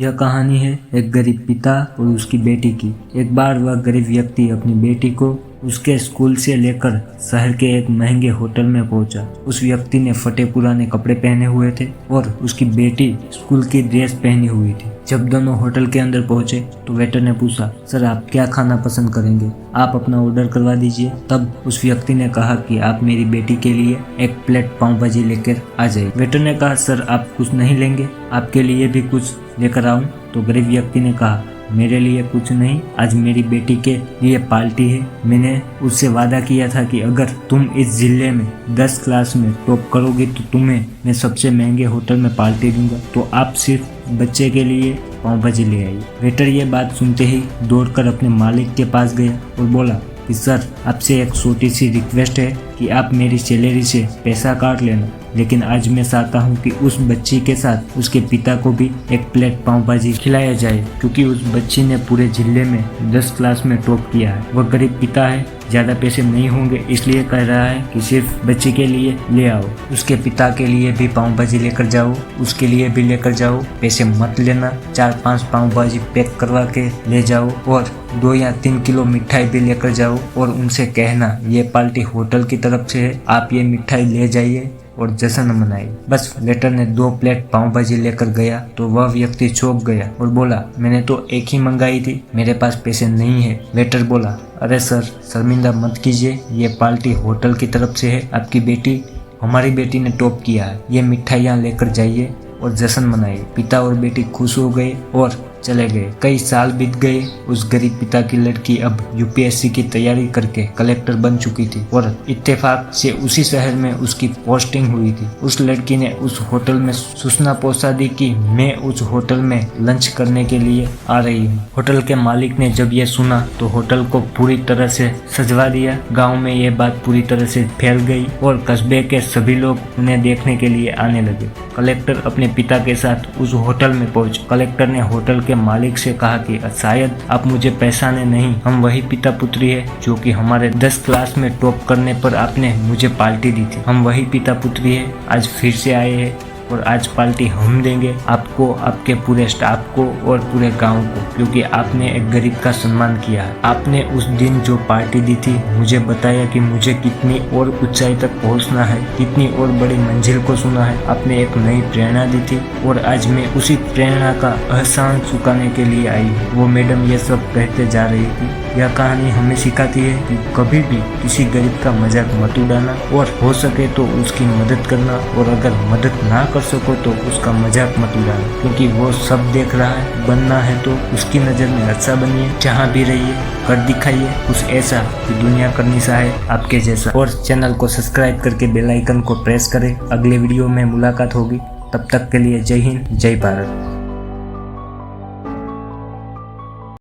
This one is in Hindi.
यह कहानी है एक गरीब पिता और उसकी बेटी की। एक बार वह गरीब व्यक्ति अपनी बेटी को उसके स्कूल से लेकर शहर के एक महंगे होटल में पहुंचा। उस व्यक्ति ने फटे पुराने कपड़े पहने हुए थे और उसकी बेटी स्कूल की ड्रेस पहनी हुई थी। जब दोनों होटल के अंदर पहुंचे तो वेटर ने पूछा, सर आप क्या खाना पसंद करेंगे, आप अपना ऑर्डर करवा दीजिए। तब उस व्यक्ति ने कहा कि आप मेरी बेटी के लिए एक प्लेट पाव भाजी लेकर आ जाइए। वेटर ने कहा, सर आप कुछ नहीं लेंगे, आपके लिए भी कुछ लेकर आऊं? तो गरीब व्यक्ति ने कहा, मेरे लिए कुछ नहीं, आज मेरी बेटी के लिए पार्टी है। मैंने उससे वादा किया था कि अगर तुम इस जिले में 10 क्लास में टॉप करोगी तो तुम्हें मैं सबसे महंगे होटल में पार्टी दूंगा। तो आप सिर्फ बच्चे के लिए पाव भाजी ले आई। वेटर ये बात सुनते ही दौड़कर अपने मालिक के पास गया और बोला कि सर आपसे एक छोटी सी रिक्वेस्ट है कि आप मेरी सैलरी से पैसा काट लेना, लेकिन आज मैं चाहता हूँ कि उस बच्ची के साथ उसके पिता को भी एक प्लेट पाव भाजी खिलाया जाए, क्योंकि उस बच्ची ने पूरे जिले में 10 क्लास में टॉप किया है। वह गरीब पिता है, ज़्यादा पैसे नहीं होंगे, इसलिए कह रहा है कि सिर्फ बच्ची के लिए ले आओ। उसके पिता के लिए भी पाव भाजी लेकर जाओ, उसके लिए भी लेकर जाओ, पैसे मत लेना। 4-5 पाव भाजी पैक करवा के ले जाओ और 2 या 3 किलो मिठाई भी लेकर जाओ और उनसे कहना ये पार्टी होटल की तरफ से है, आप ये मिठाई ले जाइए और जश्न मनाई। बस वेटर ने 2 प्लेट पाव भाजी लेकर गया तो वह व्यक्ति चौंक गया और बोला, मैंने तो एक ही मंगाई थी, मेरे पास पैसे नहीं है। वेटर बोला, अरे सर शर्मिंदा मत कीजिए, ये पार्टी होटल की तरफ से है, आपकी बेटी, हमारी बेटी ने टॉप किया है, ये मिठाइयाँ लेकर जाइए और जश्न मनाइए। पिता और बेटी खुश हो गए और चले गए। कई साल बीत गए। उस गरीब पिता की लड़की अब यूपीएससी की तैयारी करके कलेक्टर बन चुकी थी और इत्तेफाक से उसी शहर में उसकी पोस्टिंग हुई थी। उस लड़की ने उस होटल में सूचना पहुंचा दी कि मैं उस होटल में लंच करने के लिए आ रही हूँ। होटल के मालिक ने जब ये सुना तो होटल को पूरी तरह से सजवा दिया। गाँव में ये बात पूरी तरह से फैल गई और कस्बे के सभी लोग उन्हें देखने के लिए आने लगे। कलेक्टर अपने पिता के साथ उस होटल में पहुंचे। कलेक्टर ने होटल के मालिक से कहा कि शायद आप मुझे पहचाने नहीं, हम वही पिता पुत्री है जो कि हमारे 10 क्लास में टॉप करने पर आपने मुझे पार्टी दी थी। हम वही पिता पुत्री है, आज फिर से आए हैं और आज पार्टी हम देंगे आपको, आपके पूरे स्टाफ को और पूरे गांव को, क्योंकि आपने एक गरीब का सम्मान किया है। आपने उस दिन जो पार्टी दी थी मुझे बताया कि मुझे कितनी और ऊंचाई तक पहुंचना है, कितनी और बड़ी मंजिल को सुना है। आपने एक नई प्रेरणा दी थी और आज मैं उसी प्रेरणा का एहसान चुकाने के लिए आई हूँ। वो मैडम ये सब कहते जा रही थी। यह कहानी हमें सिखाती है कि कभी भी किसी गरीब का मजाक मत उड़ाना और हो सके तो उसकी मदद करना, और अगर मदद ना कर सको तो उसका मजाक मत उड़ाना, क्योंकि वो सब देख रहा है। बनना है तो उसकी नज़र में अच्छा बनिए, जहाँ भी रहिए, कर दिखाइए कुछ ऐसा कि दुनिया करनी चाहे आपके जैसा। और चैनल को सब्सक्राइब करके बेल आइकन को प्रेस करें। अगले वीडियो में मुलाकात होगी, तब तक के लिए जय हिंद, जय भारत।